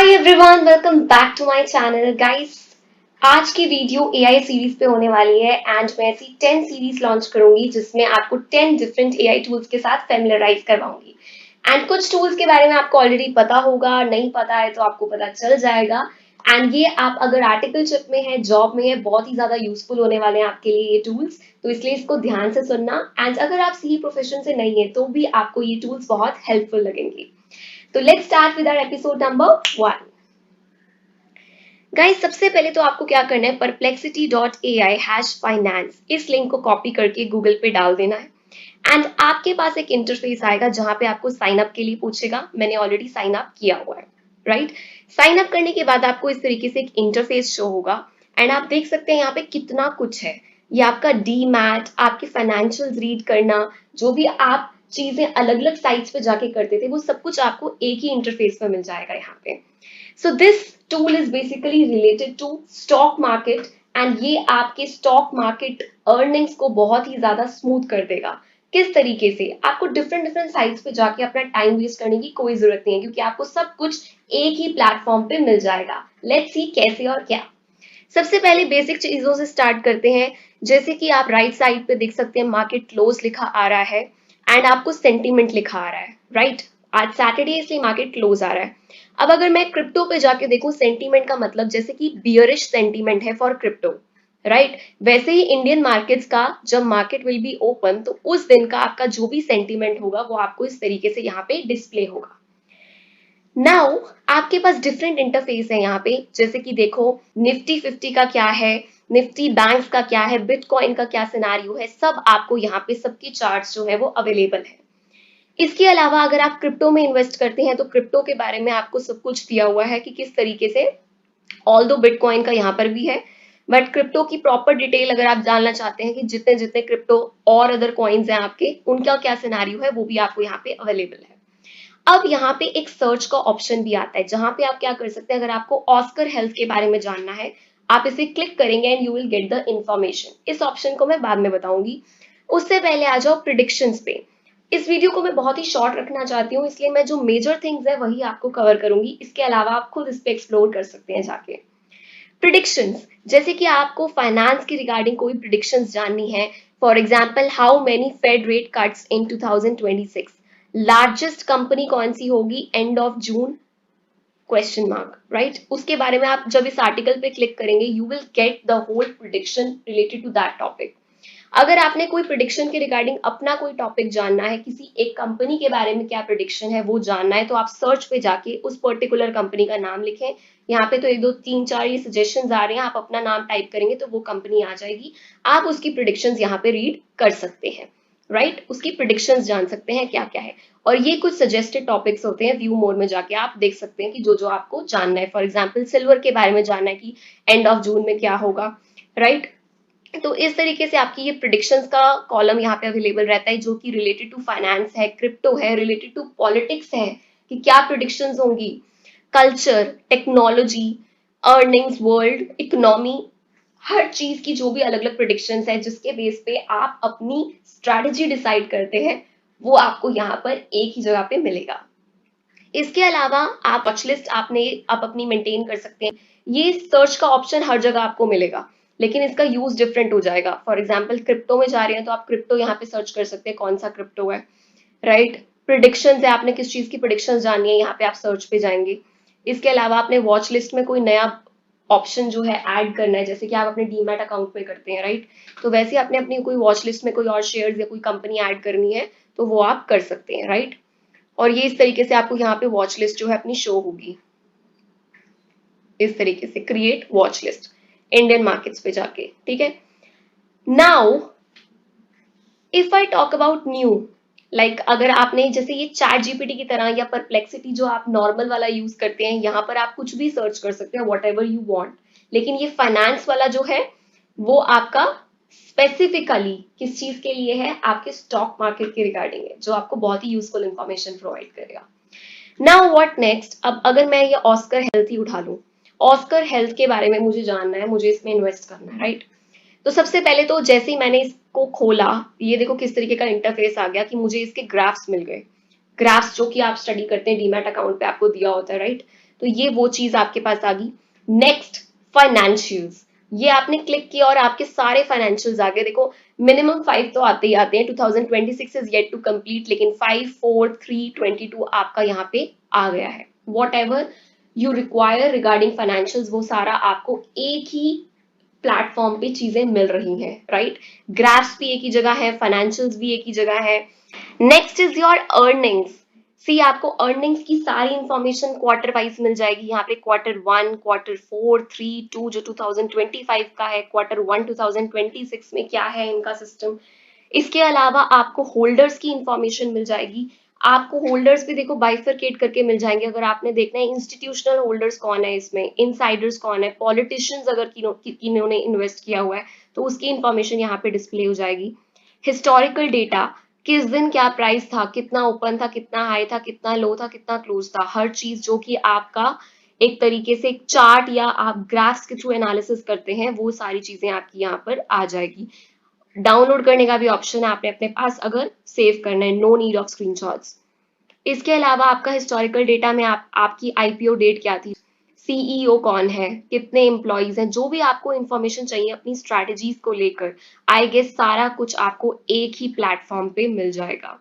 Hi everyone, welcome back to my channel guys. आज की video AI series पे होने वाली है एंड मैं ऐसी 10 सीरीज लॉन्च करूंगी जिसमें आपको 10 डिफरेंट एआई टूल्स के साथ फेमिलराइज करवाऊंगी। एंड कुछ टूल्स के बारे में आपको ऑलरेडी पता होगा, नहीं पता है तो आपको पता चल जाएगा। एंड ये आप अगर आर्टिकलशिप में है, जॉब में है, बहुत ही ज्यादा यूजफुल होने वाले हैं आपके लिए ये टूल्स। तो इसलिए इसको ध्यान से सुनना। एंड अगर आप सीई प्रोफेशन से नहीं है तो भी आपको ये टूल्स बहुत हेल्पफुल लगेंगे। तो let's start with our episode number 1। Guys, सबसे पहले तो आपको क्या करना है, perplexity.ai/finance इस लिंक को कॉपी करके गूगल पे डाल देना है। एंड आपके पास एक इंटरफेस आएगा जहां पे आपको साइन अप के लिए पूछेगा। मैंने ऑलरेडी साइन अप किया हुआ है, राइट। साइन अप करने के बाद आपको इस तरीके से एक इंटरफेस शो होगा। एंड आप देख सकते हैं यहाँ पे कितना कुछ है। ये आपका डीमैट, आपके फाइनेंशियल्स रीड करना, जो भी आप चीजें अलग अलग साइट्स पे जाके करते थे वो सब कुछ आपको एक ही इंटरफेस पे मिल जाएगा यहाँ पे। So this tool is basically related to stock market and ये आपके स्टॉक मार्केट अर्निंग्स को बहुत ही ज्यादा स्मूथ कर देगा। किस तरीके से? आपको डिफरेंट डिफरेंट साइट्स पे जाके अपना टाइम वेस्ट करने की कोई जरूरत नहीं है क्योंकि आपको सब कुछ एक ही प्लेटफॉर्म पे मिल जाएगा। लेट्स सी कैसे और क्या। सबसे पहले बेसिक चीजों से स्टार्ट करते हैं। जैसे कि आप राइट साइड पे देख सकते हैं मार्केट क्लोज लिखा आ रहा है एंड आपको सेंटीमेंट लिखा आ रहा है, राइट। आज सैटरडे इसलिए मार्केट क्लोज आ रहा है। अब अगर मैं क्रिप्टो पे जाके देखूं, सेंटीमेंट का मतलब जैसे कि बियरिश सेंटीमेंट है फॉर क्रिप्टो, राइट। वैसे ही इंडियन मार्केट्स का जब मार्केट विल बी ओपन तो उस दिन का आपका जो भी सेंटीमेंट होगा वो आपको इस तरीके से यहाँ पे डिस्प्ले होगा। नाउ आपके पास डिफरेंट इंटरफेस है यहाँ पे। जैसे कि देखो, निफ्टी 50 का क्या है, निफ्टी बैंक्स का क्या है, बिटकॉइन का क्या सिनारियो है, सब आपको यहाँ पे सबकी चार्ट्स जो है वो अवेलेबल है। इसके अलावा अगर आप क्रिप्टो में इन्वेस्ट करते हैं तो क्रिप्टो के बारे में आपको सब कुछ दिया हुआ है कि किस तरीके से, ऑल दो बिटकॉइन का यहाँ पर भी है, बट क्रिप्टो की प्रॉपर डिटेल अगर आप जानना चाहते हैं कि जितने जितने क्रिप्टो और अदर कॉइन्स हैं आपके, उनका क्या सिनारियो है, वो भी आपको यहाँ पे अवेलेबल है। अब यहाँ पे एक सर्च का ऑप्शन भी आता है जहां पे आप क्या कर सकते हैं, अगर आपको ऑस्कर हेल्थ के बारे में जानना है आप इसे क्लिक करेंगे and you will get the information. इस ऑप्शन को मैं बाद में बताऊंगी। उससे पहले आ जाओ प्रिडिक्शंस पे। इस वीडियो को मैं बहुत ही शॉर्ट रखना चाहती हूँ इसलिए मैं जो मेजर थिंग्स है वही आपको कवर करूंगी। इसके अलावा आप खुद इस पे एक्सप्लोर कर सकते हैं जाके। प्रिडिक्शंस, जैसे कि आपको फाइनेंस की रिगार्डिंग कोई प्रिडिक्शंस जाननी है, for example how many Fed rate cuts in 2026, largest company कौन सी होगी end of June, question mark, right. उसके बारे में आप जब इस आर्टिकल पे क्लिक करेंगे you will get the whole prediction related to that topic. अगर आपने कोई प्रिडिक्शन के रिगार्डिंग अपना कोई टॉपिक जानना है, किसी एक कंपनी के बारे में क्या प्रिडिक्शन है वो जानना है, तो आप सर्च पे जाके उस पर्टिकुलर कंपनी का नाम लिखें। यहाँ पे तो 1 2 3 4 ये सजेशंस आ रहे हैं, आप अपना नाम टाइप करेंगे तो वो कंपनी आ जाएगी। आप उसकी प्रिडिक्शंस यहाँ पे रीड कर सकते हैं, राइट। उसकी प्रिडिक्शंस जान सकते हैं क्या क्या है। और ये कुछ सजेस्टेड टॉपिक्स होते हैं, व्यू मोड में जाके आप देख सकते हैं कि जो जो आपको जानना है। फॉर एग्जाम्पल सिल्वर के बारे में जानना है कि एंड ऑफ जून में क्या होगा, राइट। तो इस तरीके से आपकी ये प्रिडिक्शंस का कॉलम यहाँ पे अवेलेबल रहता है जो कि रिलेटेड टू फाइनेंस है, क्रिप्टो है, रिलेटेड टू पॉलिटिक्स है कि क्या प्रिडिक्शंस होंगी, culture, technology, earnings, world economy, हर चीज की जो भी अलग अलग प्रिडिक्शंस है जिसके बेस पे आप अपनी स्ट्रैटेजी डिसाइड करते हैं वो आपको यहाँ पर एक ही जगह पे मिलेगा। इसके अलावा आप वॉच लिस्ट आप अपनी मेंटेन कर सकते हैं। ये सर्च का ऑप्शन हर जगह आपको मिलेगा लेकिन इसका यूज डिफरेंट हो जाएगा। फॉर एग्जाम्पल क्रिप्टो में जा रहे हैं तो आप क्रिप्टो यहाँ पे सर्च कर सकते हैं कौन सा क्रिप्टो है, राइट। प्रिडिक्शन है, आपने किस चीज की प्रिडिक्शन जाननी है, यहाँ पे आप सर्च पे जाएंगे। इसके अलावा आपने वॉच लिस्ट में कोई नया ऑप्शन जो है ऐड करना है, जैसे कि आप अपने डीमैट अकाउंट पे करते हैं, राइट। तो वैसे आपने अपनी कोई वॉच लिस्ट में कोई और शेयर्स या कोई कंपनी ऐड करनी है तो वो आप कर सकते हैं, राइट। और ये इस तरीके से आपको यहाँ पे वॉच लिस्ट जो है अपनी शो होगी। इस तरीके से create watch list Indian markets पे जाके, ठीक है। Now if I talk about new, like अगर आपने जैसे ये चैट जीपीटी की तरह या परप्लेक्सिटी जो आप नॉर्मल वाला यूज करते हैं, यहाँ पर आप कुछ भी सर्च कर सकते हैं वॉट एवर यू वॉन्ट। लेकिन ये फाइनेंस वाला जो है वो आपका स्पेसिफिकली किस चीज के लिए है, आपके स्टॉक मार्केट के रिगार्डिंग है, जो आपको बहुत ही यूजफुल इंफॉर्मेशन प्रोवाइड करेगा। नाउ व्हाट नेक्स्ट, अब अगर मैं ये ऑस्कर हेल्थ ही उठा लूं, ऑस्कर हेल्थ के बारे में मुझे जानना है, मुझे इसमें इन्वेस्ट करना है, राइट। तो सबसे पहले तो जैसे ही मैंने इसको खोला, ये देखो किस तरीके का इंटरफेस आ गया कि मुझे इसके ग्राफ्स मिल गए। ग्राफ्स जो कि आप स्टडी करते हैं डीमैट अकाउंट पे आपको दिया होता है, राइट। तो ये वो चीज आपके पास आ गई। नेक्स्ट, फाइनेंशियल्स, ये आपने क्लिक किया और आपके सारे फाइनेंशियल्स आ गए। देखो मिनिमम 5 तो आते ही आते हैं, 2026 इज येट टू कंप्लीट, लेकिन 5, 4, 3, 22 आपका यहाँ पे आ गया है। What ever you require regarding financials वो सारा आपको एक ही प्लेटफॉर्म पे चीजें मिल रही हैं, राइट। ग्राफ्स भी एक ही जगह है, फाइनेंशियल्स भी एक ही जगह है। Next is your earnings. See आपको अर्निंग्स की सारी इंफॉर्मेशन क्वार्टर वाइज मिल जाएगी। यहाँ पे Q1, Q4, 3, 2 जो 2025 का है, Q1 2026 में क्या है इनका सिस्टम। इसके अलावा आपको होल्डर्स की इंफॉर्मेशन मिल जाएगी। आपको होल्डर्स भी देखो बाइफरकेट करके मिल जाएंगे। अगर आपने देखना है इंस्टीट्यूशनल होल्डर्स कौन है इसमें, इनसाइडर्स कौन है, पॉलिटिशियंस अगर किन्होंने इन्वेस्ट किया हुआ है तो उसकी इंफॉर्मेशन यहाँ पे डिस्प्ले हो जाएगी। हिस्टोरिकल डेटा, किस दिन क्या प्राइस था, कितना ओपन था, कितना हाई था, कितना लो था, कितना क्लोज था, हर चीज जो कि आपका एक तरीके से एक चार्ट या आप ग्राफ्स के थ्रू एनालिसिस करते हैं, वो सारी चीजें आपकी यहाँ पर आ जाएगी। डाउनलोड करने का भी ऑप्शन है आपने अपने पास अगर सेव करना है, नो नीड ऑफ स्क्रीनशॉट्स। इसके अलावा आपका हिस्टोरिकल डेटा में आपकी आईपीओ डेट क्या थी, सीईओ कौन है, कितने एम्प्लॉइज हैं, जो भी आपको इंफॉर्मेशन चाहिए अपनी स्ट्रैटेजीज को लेकर, आई गेस सारा कुछ आपको एक ही प्लेटफॉर्म पे मिल जाएगा।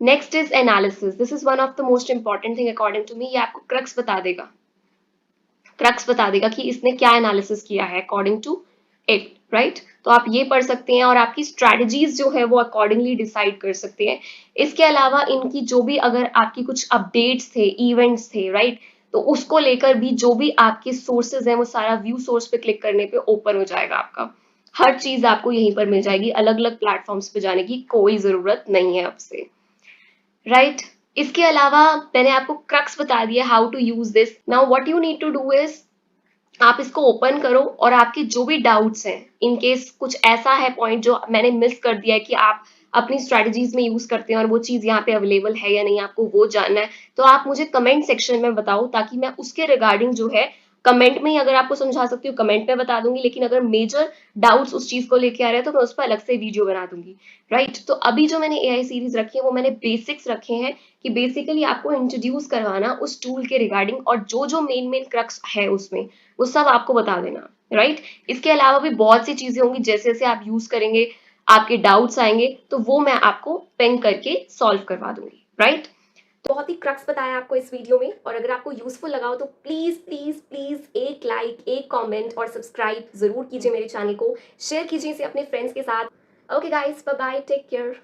Next is analysis, this is one of the most important thing according to me. ये आपको क्रक्स बता देगा, क्रक्स बता देगा कि इसने क्या एनालिसिस किया है अकॉर्डिंग टू इट, राइट। तो आप ये पढ़ सकते हैं और आपकी स्ट्रैटेजीज जो है वो अकॉर्डिंगली डिसाइड कर सकते हैं। इसके अलावा इनकी जो भी अगर आपकी कुछ अपडेट्स थे, इवेंट्स थे, राइट, तो उसको लेकर भी जो भी आपके सोर्सेज हैं वो सारा व्यू सोर्स पे क्लिक करने पे ओपन हो जाएगा आपका। हर चीज आपको यहीं पर मिल जाएगी, अलग अलग प्लेटफॉर्म्स पे जाने की कोई जरूरत नहीं है आपसे, राइट। इसके अलावा मैंने आपको क्रक्स बता दिया how to use this. Now what you need to do is आप इसको ओपन करो और आपके जो भी डाउट्स हैं, इन केस कुछ ऐसा है पॉइंट जो मैंने मिस कर दिया है कि आप अपनी स्ट्रेटजीज में यूज करते हैं और वो चीज यहाँ पे अवेलेबल है या नहीं, आपको वो जानना है, तो आप मुझे कमेंट सेक्शन में बताओ ताकि मैं उसके रिगार्डिंग जो है कमेंट में ही अगर आपको समझा सकती हूँ कमेंट में बता दूंगी। लेकिन अगर मेजर डाउट्स उस चीज को लेके आ रहे हैं तो मैं उस पर अलग से वीडियो बना दूंगी, राइट। तो अभी जो मैंने एआई सीरीज रखी है वो मैंने बेसिक्स रखे हैं कि बेसिकली आपको इंट्रोड्यूस करवाना उस टूल के रिगार्डिंग, और जो जो मेन मेन क्रक्स है उसमें वो सब आपको बता देना, राइट। इसके अलावा भी बहुत सी चीजें होंगी, जैसे जैसे आप यूज करेंगे आपके डाउट्स आएंगे तो वो मैं आपको पिंग करके सॉल्व करवा दूंगी, राइट। तो बहुत ही क्रक्स बताया आपको इस वीडियो में, और अगर आपको यूजफुल लगा हो तो प्लीज प्लीज प्लीज एक लाइक, एक कमेंट और सब्सक्राइब जरूर कीजिए मेरे चैनल को, शेयर कीजिए इसे अपने फ्रेंड्स के साथ। Okay guys, bye bye, take care.